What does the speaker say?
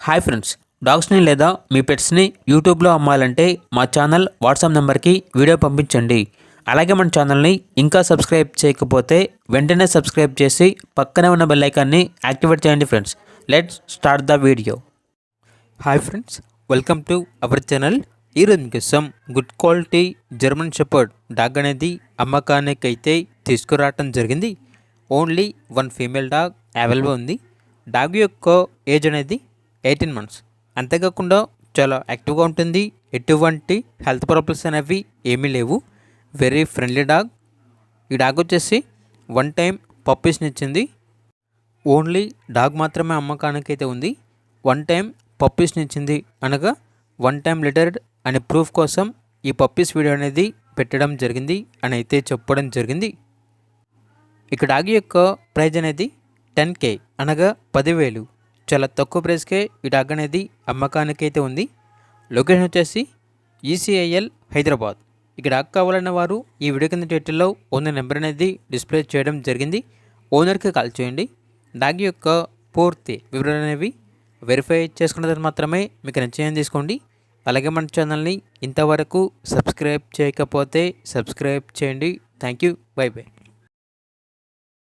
Hi friends, డాగ్స్ని లేదా మీ పెట్స్ని యూట్యూబ్లో అమ్మాలంటే మా ఛానల్ వాట్సాప్ నెంబర్కి వీడియో పంపించండి. అలాగే మన ఛానల్ని ఇంకా సబ్స్క్రైబ్ చేయకపోతే వెంటనే సబ్స్క్రైబ్ చేసి పక్కనే ఉన్న బెల్ ఐకాన్ని యాక్టివేట్ చేయండి friends. Let's start the video. Hi friends, welcome to our channel. ఈరోజు మీకోసం good quality German shepherd dog అనేది అమ్మకానికైతే తీసుకురావటం జరిగింది. Only one female dog available ఉంది. డాగ్ యొక్క ఏజ్ అనేది 18 months. అంతేకాకుండా చాలా యాక్టివ్గా ఉంటుంది. ఎటువంటి హెల్త్ ప్రాబ్లమ్స్ అనేవి ఏమీ లేవు. Very friendly dog. ఈ డాగ్ వచ్చేసి వన్ టైం పప్పీస్ని ఇచ్చింది. ఓన్లీ డాగ్ మాత్రమే అమ్మకానికి అయితే ఉంది. వన్ టైం పప్పీస్ని ఇచ్చింది అనగా వన్ టైం లిటర్డ్ అనే ప్రూఫ్ కోసం ఈ పప్పీస్ వీడియో అనేది పెట్టడం జరిగింది అని అయితే చెప్పడం జరిగింది. ఇక డాగ్ యొక్క ప్రైజ్ అనేది 10K అనగా 10,000. చాలా తక్కువ ప్రైస్కే ఈ డాగ్ అనేది అమ్మకానికి అయితే ఉంది. లొకేషన్ వచ్చేసి ECIL హైదరాబాద్. ఇక డాగ్ కావాలన్న వారు ఈ వీడియో కింద టైటిల్లో ఓనర్ నెంబర్ అనేది డిస్ప్లే చేయడం జరిగింది. ఓనర్కి కాల్ చేయండి. డాగ్ యొక్క పూర్తి వివరాలు అనేవి వెరిఫై చేసుకున్న తర్వాత మాత్రమే మీకు నిశ్చయం తీసుకోండి. అలాగే మన ఛానల్ని ఇంతవరకు సబ్స్క్రైబ్ చేయకపోతే సబ్స్క్రైబ్ చేయండి. Thank you. By by.